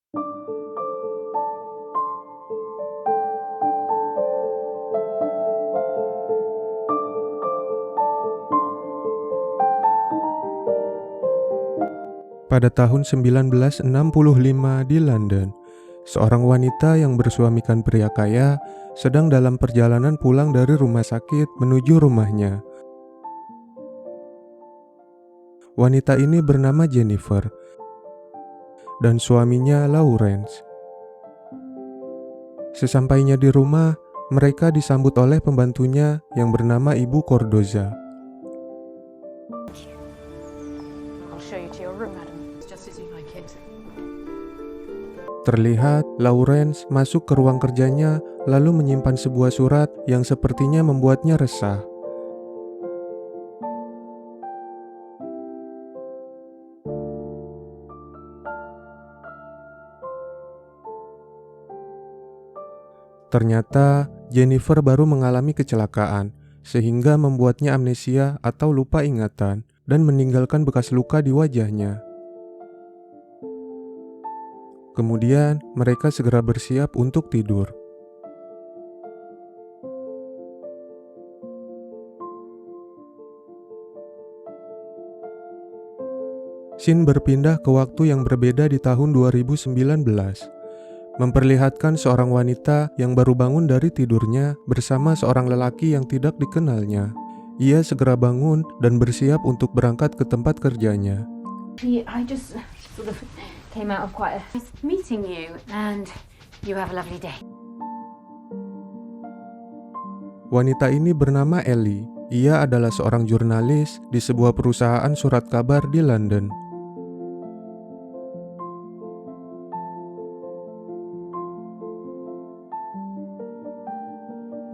Pada tahun 1965 di London, seorang wanita yang bersuamikan pria kaya sedang dalam perjalanan pulang dari rumah sakit menuju rumahnya. Wanita ini bernama Jennifer dan suaminya Lawrence. Sesampainya di rumah, mereka disambut oleh pembantunya yang bernama Ibu Cordoza. Terlihat Lawrence masuk ke ruang kerjanya lalu menyimpan sebuah surat yang sepertinya membuatnya resah. Ternyata Jennifer baru mengalami kecelakaan sehingga membuatnya amnesia atau lupa ingatan dan meninggalkan bekas luka di wajahnya. Kemudian mereka segera bersiap untuk tidur. Scene berpindah ke waktu yang berbeda di tahun 2019, memperlihatkan seorang wanita yang baru bangun dari tidurnya bersama seorang lelaki yang tidak dikenalnya. Ia segera bangun dan bersiap untuk berangkat ke tempat kerjanya. I just sort of came out of quite a nice meeting you, and you have a lovely day. Wanita ini bernama Ellie. Ia adalah seorang jurnalis di sebuah perusahaan surat kabar di London.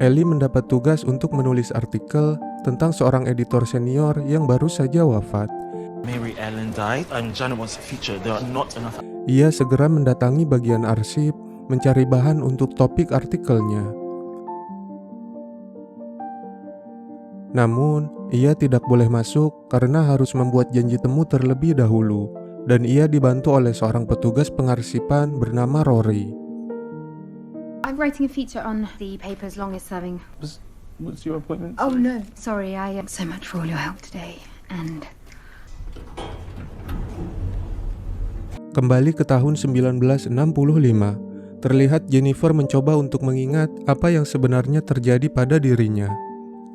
Ellie mendapat tugas untuk menulis artikel tentang seorang editor senior yang baru saja wafat. Mary Ellen died and Janet wants a feature. There are not enough. Ia segera mendatangi bagian arsip, mencari bahan untuk topik artikelnya. Namun, ia tidak boleh masuk karena harus membuat janji temu terlebih dahulu, dan ia dibantu oleh seorang petugas pengarsipan bernama Rory. I'm writing a feature on the paper's longest serving. What's your appointment? Oh no, sorry, I so much for all your help today, and Kembali ke tahun 1965, terlihat Jennifer mencoba untuk mengingat apa yang sebenarnya terjadi pada dirinya.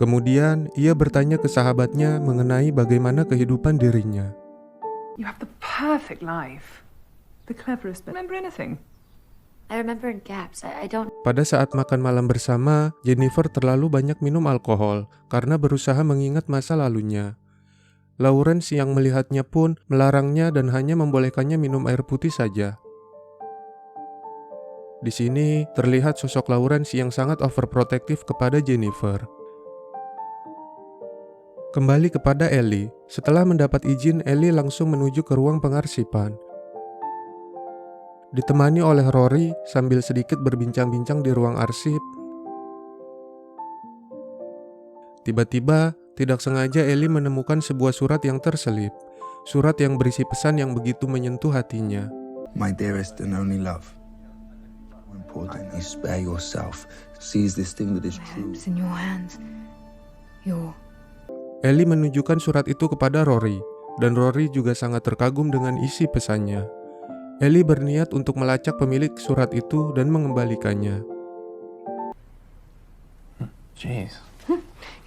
Kemudian, ia bertanya ke sahabatnya mengenai bagaimana kehidupan dirinya. You have the perfect life. The cleverest. Remember anything? I remember in gaps. I don't. Pada saat makan malam bersama, Jennifer terlalu banyak minum alkohol karena berusaha mengingat masa lalunya. Lawrence yang melihatnya pun melarangnya dan hanya membolehkannya minum air putih saja. Di sini terlihat sosok Lawrence yang sangat overprotective kepada Jennifer. Kembali kepada Ellie, setelah mendapat izin, Ellie langsung menuju ke ruang pengarsipan. Ditemani oleh Rory sambil sedikit berbincang-bincang di ruang arsip. Tiba-tiba, tidak sengaja Ellie menemukan sebuah surat yang terselip. Surat yang berisi pesan yang begitu menyentuh hatinya. My dearest and only love, more important you spare yourself. Seize this thing that is true. It's in your hands. Ellie menunjukkan surat itu kepada Rory, dan Rory juga sangat terkagum dengan isi pesannya. Ellie berniat untuk melacak pemilik surat itu dan mengembalikannya. Jeez.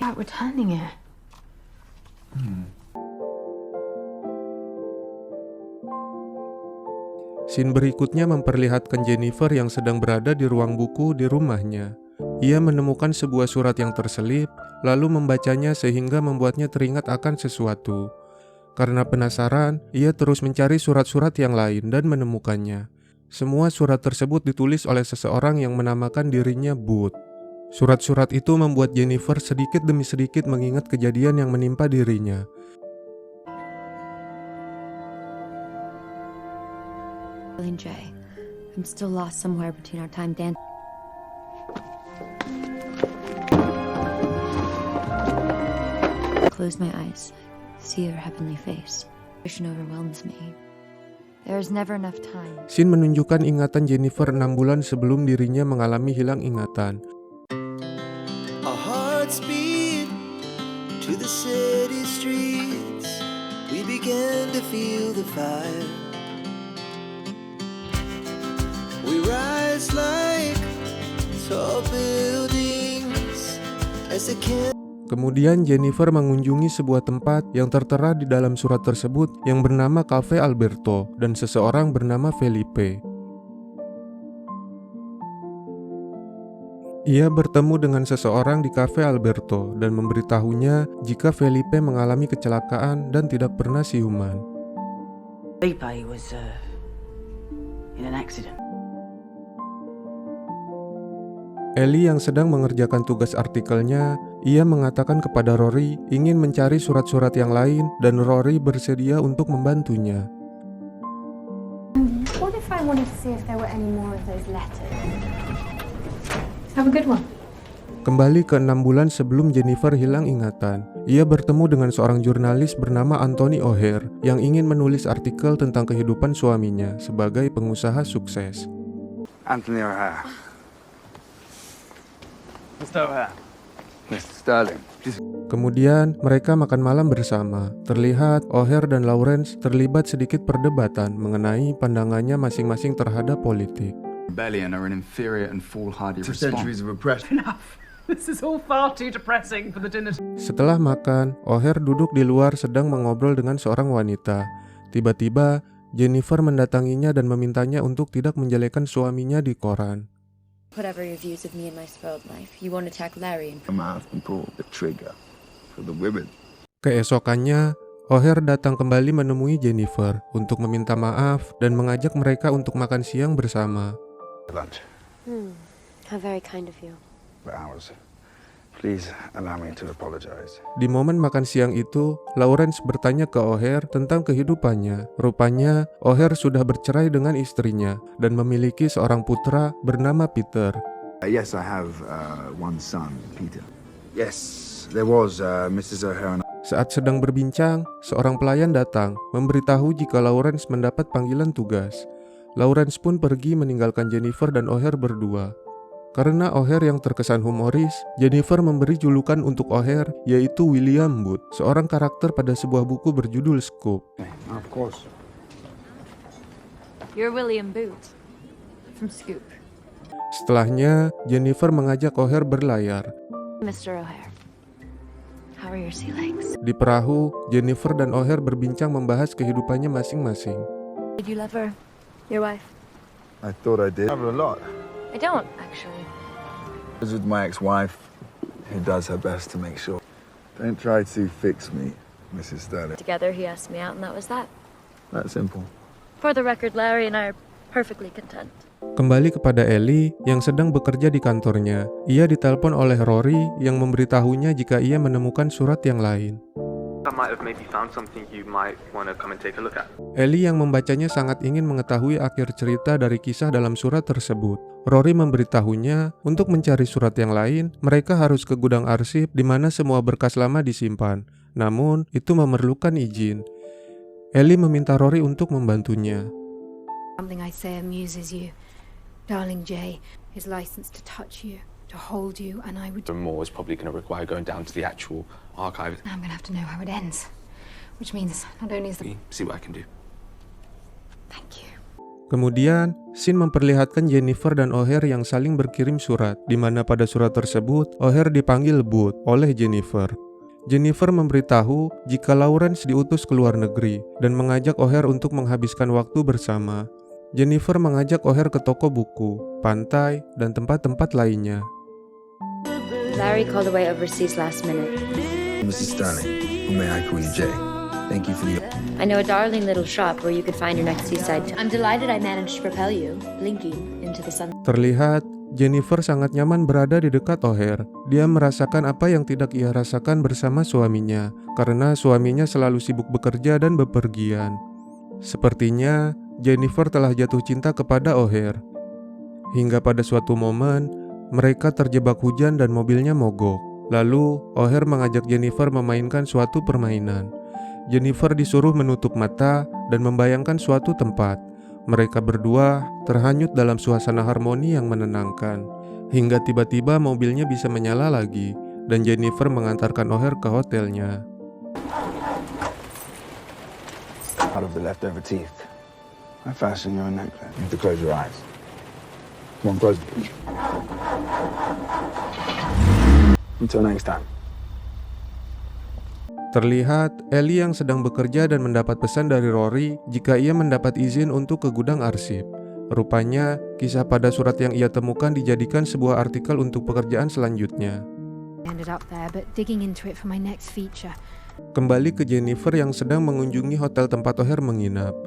Like returning it. Scene berikutnya memperlihatkan Jennifer yang sedang berada di ruang buku di rumahnya. Ia menemukan sebuah surat yang terselip, lalu membacanya sehingga membuatnya teringat akan sesuatu. Karena penasaran, ia terus mencari surat-surat yang lain dan menemukannya. Semua surat tersebut ditulis oleh seseorang yang menamakan dirinya Booth. Surat-surat itu membuat Jennifer sedikit demi sedikit mengingat kejadian yang menimpa dirinya. Jay, I'm still lost somewhere between our time dance. Close my eyes, see your heavenly face. Vision overwhelms me. There is never enough time. Scene menunjukkan ingatan Jennifer 6 bulan sebelum dirinya mengalami hilang ingatan. Our hearts beat to the city streets. We began to feel the fire. We rise like tall buildings as the Kemudian Jennifer mengunjungi sebuah tempat yang tertera di dalam surat tersebut yang bernama Cafe Alberto dan seseorang bernama Felipe. Ia bertemu dengan seseorang di Cafe Alberto dan memberitahunya jika Felipe mengalami kecelakaan dan tidak pernah siuman. Felipe was in an accident. Ellie yang sedang mengerjakan tugas artikelnya, ia mengatakan kepada Rory ingin mencari surat-surat yang lain dan Rory bersedia untuk membantunya. What if I wanted to see if there were any more of those letters? Have a good one. Kembali ke 6 bulan sebelum Jennifer hilang ingatan, ia bertemu dengan seorang jurnalis bernama Anthony O'Hare yang ingin menulis artikel tentang kehidupan suaminya sebagai pengusaha sukses. Anthony O'Hare. Mr. O'Hare. Mr. Sterling. Kemudian mereka makan malam bersama. Terlihat O'Hare dan Lawrence terlibat sedikit perdebatan mengenai pandangannya masing-masing terhadap politik. Rebellion are an inferior and foolhardy Two response. centuries of oppression. Enough. This is all far too depressing for the dinner. Setelah makan, O'Hare duduk di luar sedang mengobrol dengan seorang wanita. Tiba-tiba, Jennifer mendatanginya dan memintanya untuk tidak menjelekkan suaminya di koran. Whatever your views of me and my spoiled life, you won't attack Larry and I might have to pull the trigger for the women. Keesokannya, O'Hare datang kembali menemui Jennifer untuk meminta maaf dan mengajak mereka untuk makan siang bersama. Lunch how very kind of you. for hours. Please allow me to apologize. Di momen makan siang itu, Lawrence bertanya ke O'Hare tentang kehidupannya. Rupanya, O'Hare sudah bercerai dengan istrinya dan memiliki seorang putra bernama Peter. Yes, I have one son, Peter. Yes, there was Mrs. O'Hare and Saat sedang berbincang, seorang pelayan datang memberitahu jika Lawrence mendapat panggilan tugas. Lawrence pun pergi meninggalkan Jennifer dan O'Hare berdua. Karena O'Hare yang terkesan humoris, Jennifer memberi julukan untuk O'Hare yaitu William Booth, seorang karakter pada sebuah buku berjudul Scoop. Of course. You're William Booth. From Scoop. Setelahnya, Jennifer mengajak O'Hare berlayar. Mr. O'Hare. How are your sea legs? Di perahu, Jennifer dan O'Hare berbincang membahas kehidupannya masing-masing. Did you love her? Your wife? I thought I did. I have a lot. I don't, actually. I was with my ex-wife, who does her best to make sure. Don't try to fix me, Mrs. Sterling. Together, he asked me out, and that was that. That simple. For the record, Larry and I are perfectly content. Kembali kepada Ellie yang sedang bekerja di kantornya. Ia ditelepon oleh Rory yang memberitahunya jika ia menemukan surat yang lain. I might have maybe found something you might want to come and take a look at. Ellie yang membacanya sangat ingin mengetahui akhir cerita dari kisah dalam surat tersebut. Rory memberitahunya untuk mencari surat yang lain, mereka harus ke gudang arsip di mana semua berkas lama disimpan. Namun, itu memerlukan izin. Ellie meminta Rory untuk membantunya. Something I say amuses you. Darling Jay is licensed to touch you, to hold you, and I would... More is probably going to require going down to the actual archive. I'm going to have to know how it ends. Which means not only is the... See what I can do. Thank you. Kemudian, scene memperlihatkan Jennifer dan O'Hare yang saling berkirim surat, di mana pada surat tersebut, O'Hare dipanggil Booth oleh Jennifer. Jennifer memberitahu jika Lawrence diutus ke luar negeri dan mengajak O'Hare untuk menghabiskan waktu bersama. Jennifer mengajak O'Hare ke toko buku, pantai, dan tempat-tempat lainnya. Larry called away overseas last minute. Mrs. Sterling, or may I call you Jay? Thank you for the... I know a darling little shop where you could find your next seaside town. I'm delighted I managed to propel you, blinking, into the sun. Terlihat, Jennifer sangat nyaman berada di dekat O'Hare. Dia merasakan apa yang tidak ia rasakan bersama suaminya, karena suaminya selalu sibuk bekerja dan bepergian. Sepertinya, Jennifer telah jatuh cinta kepada O'Hare. Hingga pada suatu momen, mereka terjebak hujan dan mobilnya mogok. Lalu, O'Hare mengajak Jennifer memainkan suatu permainan. Jennifer disuruh menutup mata dan membayangkan suatu tempat. Mereka berdua terhanyut dalam suasana harmoni yang menenangkan. Hingga tiba-tiba mobilnya bisa menyala lagi dan Jennifer mengantarkan O'Hare ke hotelnya. Out of the leftover teeth, I fasten your necklace. You have to close your eyes. Come on, close them. Until next time. Terlihat Ellie yang sedang bekerja dan mendapat pesan dari Rory jika ia mendapat izin untuk ke gudang arsip. Rupanya, kisah pada surat yang ia temukan dijadikan sebuah artikel untuk pekerjaan selanjutnya. Kembali ke Jennifer yang sedang mengunjungi hotel tempat O'Hare menginap.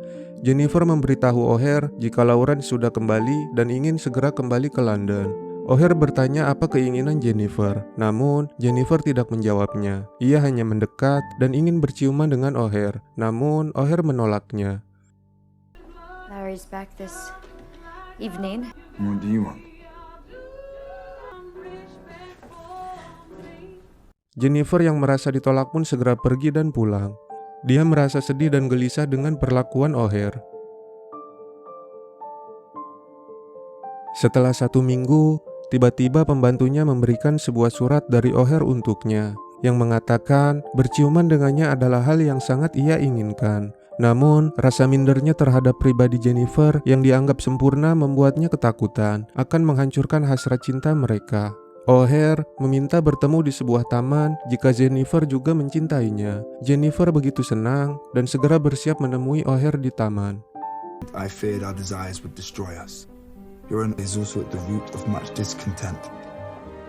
Jennifer memberitahu O'Hare jika Lawrence sudah kembali dan ingin segera kembali ke London. O'Hare bertanya apa keinginan Jennifer, namun Jennifer tidak menjawabnya. Ia hanya mendekat dan ingin berciuman dengan O'Hare, namun O'Hare menolaknya. Larry's back this evening. What do you want? Jennifer yang merasa ditolak pun segera pergi dan pulang. Dia merasa sedih dan gelisah dengan perlakuan O'Hare. Setelah 1 minggu, tiba-tiba pembantunya memberikan sebuah surat dari O'Hare untuknya, yang mengatakan berciuman dengannya adalah hal yang sangat ia inginkan. Namun, rasa mindernya terhadap pribadi Jennifer yang dianggap sempurna membuatnya ketakutan akan menghancurkan hasrat cinta mereka. O'Hare meminta bertemu di sebuah taman jika Jennifer juga mencintainya. Jennifer begitu senang dan segera bersiap menemui O'Hare di taman. I feared our desires would destroy us. Your own is also at the root of much discontent.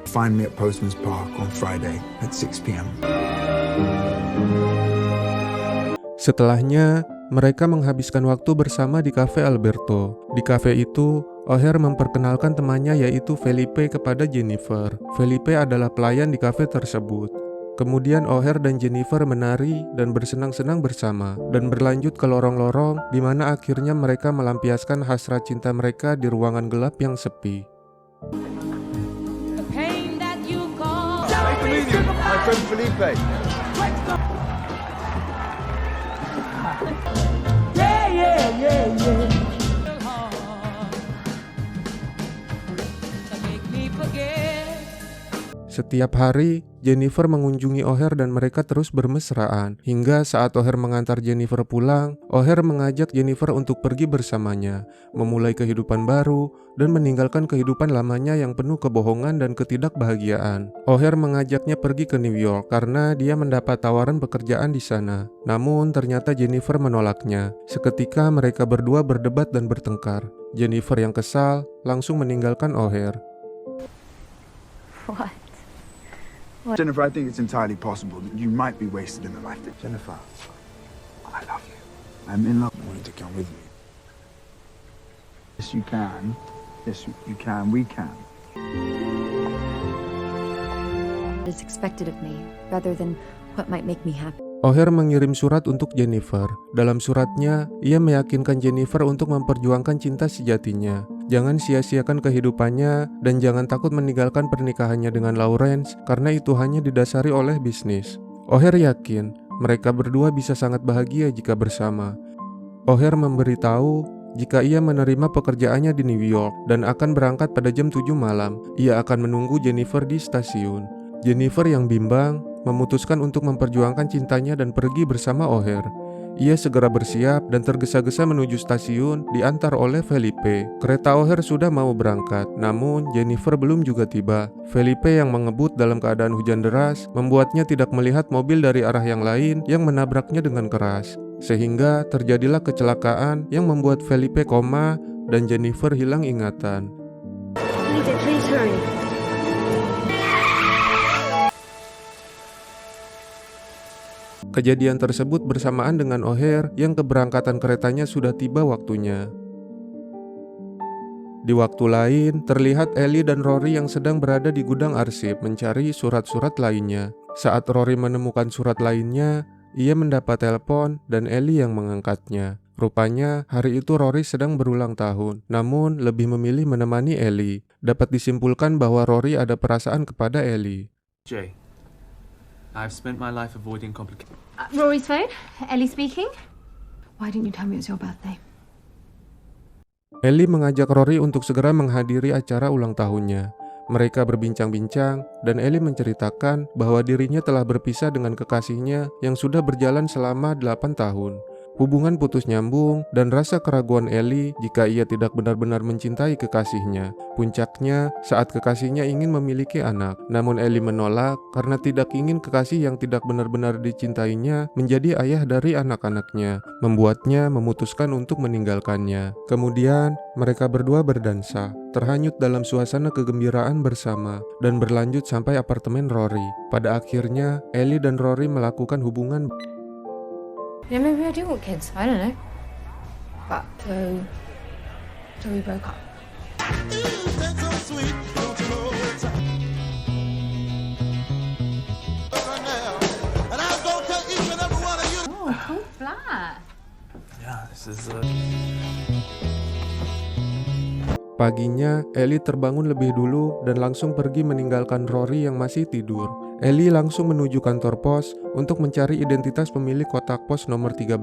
Find me at Postman's Park on Friday at 6 p.m. Setelahnya, mereka menghabiskan waktu bersama di Cafe Alberto. Di kafe itu, O'Hare memperkenalkan temannya yaitu Felipe kepada Jennifer. Felipe adalah pelayan di kafe tersebut. Kemudian O'Hare dan Jennifer menari dan bersenang-senang bersama dan berlanjut ke lorong-lorong di mana akhirnya mereka melampiaskan hasrat cinta mereka di ruangan gelap yang sepi. Nice to meet you, my friend Felipe. Setiap hari, Jennifer mengunjungi O'Hare dan mereka terus bermesraan. Hingga saat O'Hare mengantar Jennifer pulang, O'Hare mengajak Jennifer untuk pergi bersamanya, memulai kehidupan baru, dan meninggalkan kehidupan lamanya yang penuh kebohongan dan ketidakbahagiaan. O'Hare mengajaknya pergi ke New York karena dia mendapat tawaran pekerjaan di sana. Namun ternyata Jennifer menolaknya. Seketika mereka berdua berdebat dan bertengkar. Jennifer yang kesal langsung meninggalkan O'Hare. What? Jennifer, I think it's entirely possible that you might be wasted in the life. Jennifer, I love you. I'm in love. I want you to come with me. Yes, you can. Yes, you can. We can. It's expected of me, rather than what might make me happy. O'Hare mengirim surat untuk Jennifer. Dalam suratnya, ia meyakinkan Jennifer untuk memperjuangkan cinta sejatinya. Jangan sia-siakan kehidupannya dan jangan takut meninggalkan pernikahannya dengan Lawrence karena itu hanya didasari oleh bisnis. O'Hare yakin mereka berdua bisa sangat bahagia jika bersama. O'Hare memberitahu jika ia menerima pekerjaannya di New York dan akan berangkat pada jam 7 malam. Ia akan menunggu Jennifer di stasiun. Jennifer yang bimbang memutuskan untuk memperjuangkan cintanya dan pergi bersama O'Hare. Ia segera bersiap dan tergesa-gesa menuju stasiun diantar oleh Felipe. Kereta O'Hare sudah mau berangkat, namun Jennifer belum juga tiba. Felipe yang mengebut dalam keadaan hujan deras membuatnya tidak melihat mobil dari arah yang lain yang menabraknya dengan keras. Sehingga terjadilah kecelakaan yang membuat Felipe koma dan Jennifer hilang ingatan. Please hurry. Kejadian tersebut bersamaan dengan O'Hare yang keberangkatan keretanya sudah tiba waktunya. Di waktu lain, terlihat Ellie dan Rory yang sedang berada di gudang arsip mencari surat-surat lainnya. Saat Rory menemukan surat lainnya, ia mendapat telepon dan Ellie yang mengangkatnya. Rupanya, hari itu Rory sedang berulang tahun, namun lebih memilih menemani Ellie. Dapat disimpulkan bahwa Rory ada perasaan kepada Ellie. Jay, I've spent my life avoiding complications. Rory's phone. Ellie speaking. Why didn't you tell me it was your birthday? Ellie mengajak Rory untuk segera menghadiri acara ulang tahunnya. Mereka berbincang-bincang, dan Ellie menceritakan bahwa dirinya telah berpisah dengan kekasihnya yang sudah berjalan selama 8 tahun. Hubungan putus nyambung dan rasa keraguan Ellie jika ia tidak benar-benar mencintai kekasihnya. Puncaknya saat kekasihnya ingin memiliki anak, namun Ellie menolak karena tidak ingin kekasih yang tidak benar-benar dicintainya menjadi ayah dari anak-anaknya, membuatnya memutuskan untuk meninggalkannya. Kemudian mereka berdua berdansa, terhanyut dalam suasana kegembiraan bersama, dan berlanjut sampai apartemen Rory. Pada akhirnya, Ellie dan Rory melakukan hubungan. Yeah, maybe I do want kids. I don't know. But so we broke up. Oh, cool flat. Yeah, this is Paginya, Ellie terbangun lebih dulu dan langsung pergi meninggalkan Rory yang masih tidur. Ellie langsung menuju kantor pos untuk mencari identitas pemilik kotak pos nomor 13,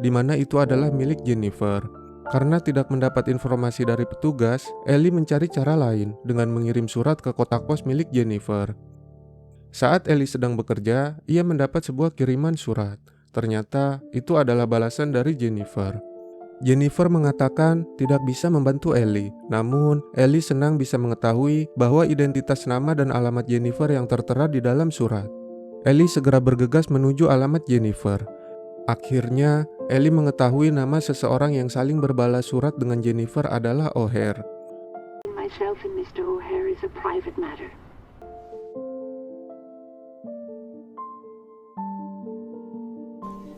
di mana itu adalah milik Jennifer. Karena tidak mendapat informasi dari petugas, Ellie mencari cara lain dengan mengirim surat ke kotak pos milik Jennifer. Saat Ellie sedang bekerja, ia mendapat sebuah kiriman surat. Ternyata itu adalah balasan dari Jennifer. Jennifer mengatakan tidak bisa membantu Ellie, namun Ellie senang bisa mengetahui bahwa identitas nama dan alamat Jennifer yang tertera di dalam surat. Ellie segera bergegas menuju alamat Jennifer. Akhirnya, Ellie mengetahui nama seseorang yang saling berbalas surat dengan Jennifer adalah O'Hare. Myself and Mr. O'Hare is a private matter.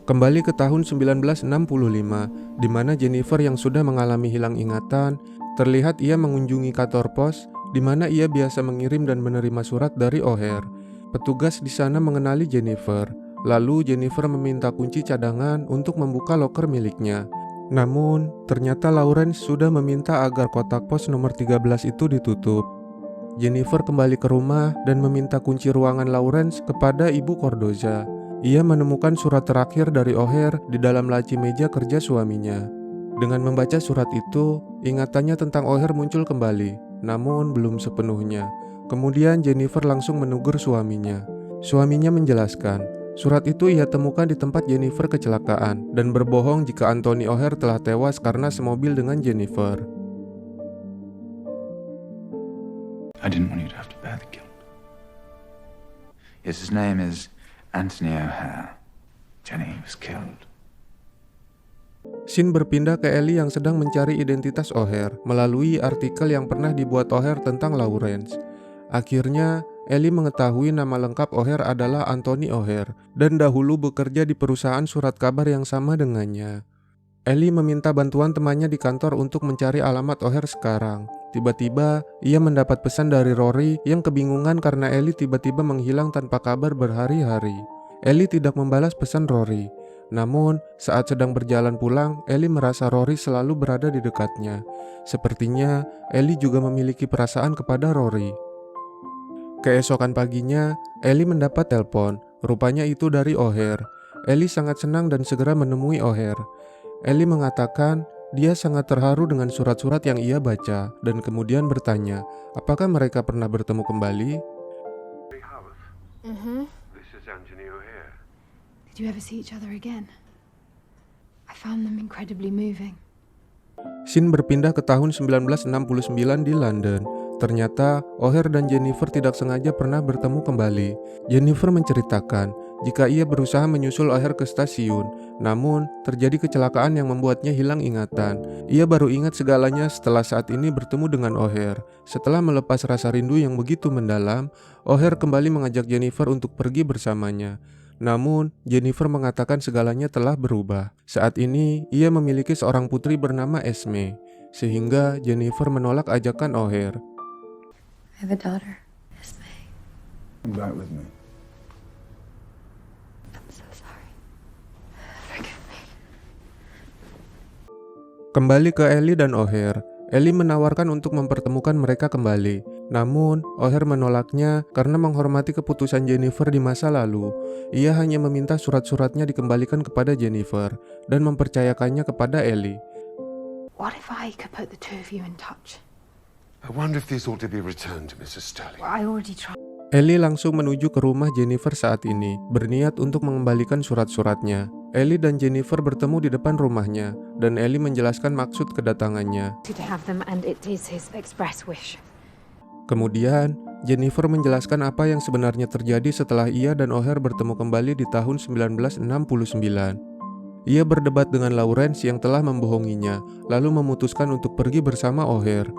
Kembali ke tahun 1965, di mana Jennifer yang sudah mengalami hilang ingatan, terlihat ia mengunjungi kantor pos, di mana ia biasa mengirim dan menerima surat dari O'Hare. Petugas di sana mengenali Jennifer, lalu Jennifer meminta kunci cadangan untuk membuka loker miliknya. Namun, ternyata Lawrence sudah meminta agar kotak pos nomor 13 itu ditutup. Jennifer kembali ke rumah dan meminta kunci ruangan Lawrence kepada Ibu Cordoza. Ia menemukan surat terakhir dari O'Hare di dalam laci meja kerja suaminya. Dengan membaca surat itu, ingatannya tentang O'Hare muncul kembali, namun belum sepenuhnya. Kemudian Jennifer langsung menegur suaminya. Suaminya menjelaskan, surat itu ia temukan di tempat Jennifer kecelakaan dan berbohong jika Anthony O'Hare telah tewas karena semobil dengan Jennifer. I didn't want you to have to bear the guilt. Yes, his name is Anthony O'Hare. Jenny was killed. Scene berpindah ke Ellie yang sedang mencari identitas O'Hare melalui artikel yang pernah dibuat O'Hare tentang Lawrence. Akhirnya, Ellie mengetahui nama lengkap O'Hare adalah Anthony O'Hare dan dahulu bekerja di perusahaan surat kabar yang sama dengannya. Ellie meminta bantuan temannya di kantor untuk mencari alamat O'Hare sekarang. Tiba-tiba, ia mendapat pesan dari Rory yang kebingungan karena Ellie tiba-tiba menghilang tanpa kabar berhari-hari. Ellie tidak membalas pesan Rory. Namun, saat sedang berjalan pulang, Ellie merasa Rory selalu berada di dekatnya. Sepertinya, Ellie juga memiliki perasaan kepada Rory. Keesokan paginya, Ellie mendapat telepon. Rupanya itu dari O'Hare. Ellie sangat senang dan segera menemui O'Hare. Ellie mengatakan dia sangat terharu dengan surat-surat yang ia baca dan kemudian bertanya, apakah mereka pernah bertemu kembali? This is Anthony O'Hare. Did you ever see each other again? I found them incredibly moving. Scene berpindah ke tahun 1969 di London. Ternyata O'Hare dan Jennifer tidak sengaja pernah bertemu kembali. Jennifer menceritakan jika ia berusaha menyusul O'Hare ke stasiun, namun terjadi kecelakaan yang membuatnya hilang ingatan. Ia baru ingat segalanya setelah saat ini bertemu dengan O'Hare. Setelah melepas rasa rindu yang begitu mendalam, O'Hare kembali mengajak Jennifer untuk pergi bersamanya. Namun, Jennifer mengatakan segalanya telah berubah. Saat ini, ia memiliki seorang putri bernama Esme, sehingga Jennifer menolak ajakan O'Hare. I have a daughter, Esme. Come back with me. I'm so sorry. Forgive me. Kembali ke Ellie dan O'Hare. Ellie menawarkan untuk mempertemukan mereka kembali. Namun, O'Hare menolaknya karena menghormati keputusan Jennifer di masa lalu. Ia hanya meminta surat-suratnya dikembalikan kepada Jennifer dan mempercayakannya kepada Ellie. What if I could put the two of you in touch? I wonder if these ought to be returned to Mrs. Sterling. I already tried. Ellie langsung menuju ke rumah Jennifer saat ini, berniat untuk mengembalikan surat-suratnya. Ellie dan Jennifer bertemu di depan rumahnya, dan Ellie menjelaskan maksud kedatangannya. To have them, and it is his express wish. Kemudian, Jennifer menjelaskan apa yang sebenarnya terjadi setelah ia dan O'Hare bertemu kembali di tahun 1969. Ia berdebat dengan Lawrence yang telah membohonginya, lalu memutuskan untuk pergi bersama O'Hare.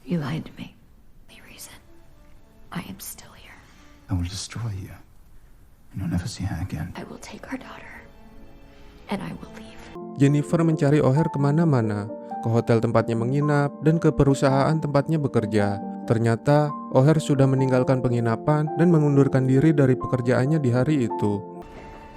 You lied to me. The reason I am still here. I will destroy you, and you'll never see her again. I will take our daughter, and I will leave. Jennifer mencari O'Hare kemana-mana, ke hotel tempatnya menginap, dan ke perusahaan tempatnya bekerja. Ternyata, O'Hare sudah meninggalkan penginapan dan mengundurkan diri dari pekerjaannya di hari itu.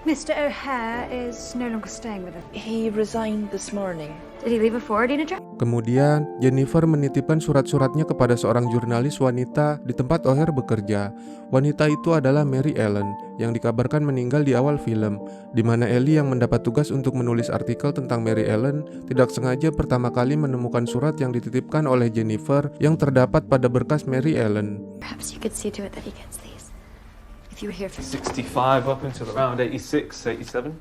Mr. O'Hare is no longer staying with us. He resigned this morning. Did he leave a forwarding address? Kemudian, Jennifer menitipkan surat-suratnya kepada seorang jurnalis wanita di tempat O'Hare bekerja. Wanita itu adalah Mary Ellen, yang dikabarkan meninggal di awal film, di mana Ellie yang mendapat tugas untuk menulis artikel tentang Mary Ellen tidak sengaja pertama kali menemukan surat yang dititipkan oleh Jennifer yang terdapat pada berkas Mary Ellen. Perhaps you could see to it that he gets these. If you were here for 65 up until around 86, 87.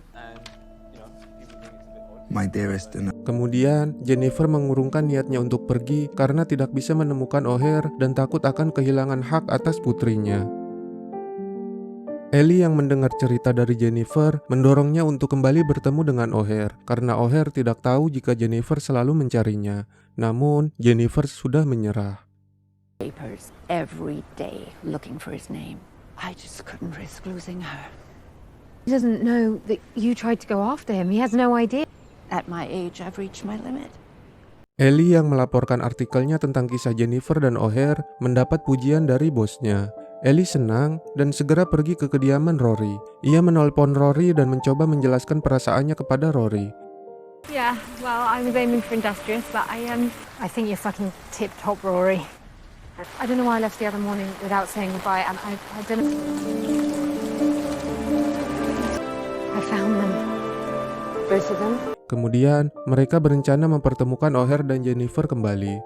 My dearest, Kemudian, Jennifer mengurungkan niatnya untuk pergi karena tidak bisa menemukan O'Hare dan takut akan kehilangan hak atas putrinya. Ellie yang mendengar cerita dari Jennifer mendorongnya untuk kembali bertemu dengan O'Hare karena O'Hare tidak tahu jika Jennifer selalu mencarinya. Namun, Jennifer sudah menyerah. Papers every day looking for his name. I just couldn't risk losing her. He doesn't know that you tried to go after him. He has no idea. At my age, I've reached my limit. Ellie yang melaporkan artikelnya tentang kisah Jennifer dan O'Hare mendapat pujian dari bosnya. Ellie senang dan segera pergi ke kediaman Rory. Ia menelpon Rory dan mencoba menjelaskan perasaannya kepada Rory. Yeah, well, I was aiming for industrious, but I think you're fucking tip-top, Rory. I don't know why I left the other morning without saying goodbye, and I don't know. I found them. Both of them. Kemudian, mereka berencana mempertemukan O'Hare dan Jennifer kembali.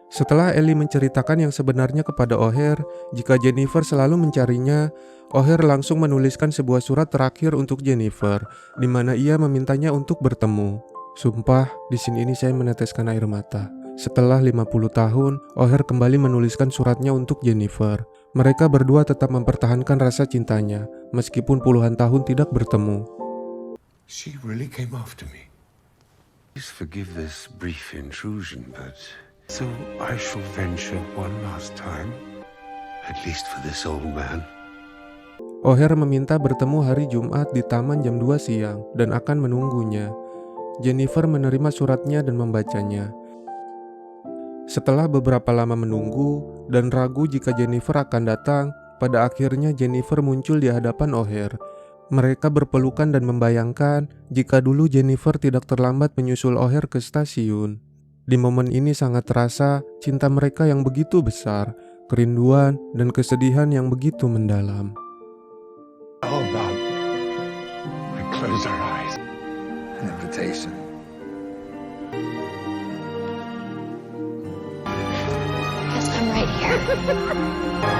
Setelah Ellie menceritakan yang sebenarnya kepada O'Hare, jika Jennifer selalu mencarinya, O'Hare langsung menuliskan sebuah surat terakhir untuk Jennifer, di mana ia memintanya untuk bertemu. Sumpah, di sini ini saya meneteskan air mata. Setelah 50 tahun, O'Hare kembali menuliskan suratnya untuk Jennifer. Mereka berdua tetap mempertahankan rasa cintanya, meskipun puluhan tahun tidak bertemu. She really came after me. Please forgive this brief intrusion, but so I shall venture one last time, at least for this old man. O'Hare meminta bertemu hari Jumat di taman jam 2 siang dan akan menunggunya. Jennifer menerima suratnya dan membacanya. Setelah beberapa lama menunggu dan ragu jika Jennifer akan datang, pada akhirnya Jennifer muncul di hadapan O'Hare. Mereka berpelukan dan membayangkan jika dulu Jennifer tidak terlambat menyusul O'Hare ke stasiun. Di momen ini sangat terasa cinta mereka yang begitu besar, kerinduan dan kesedihan yang begitu mendalam. How about we close our eyes? An invitation. Guess I'm right here.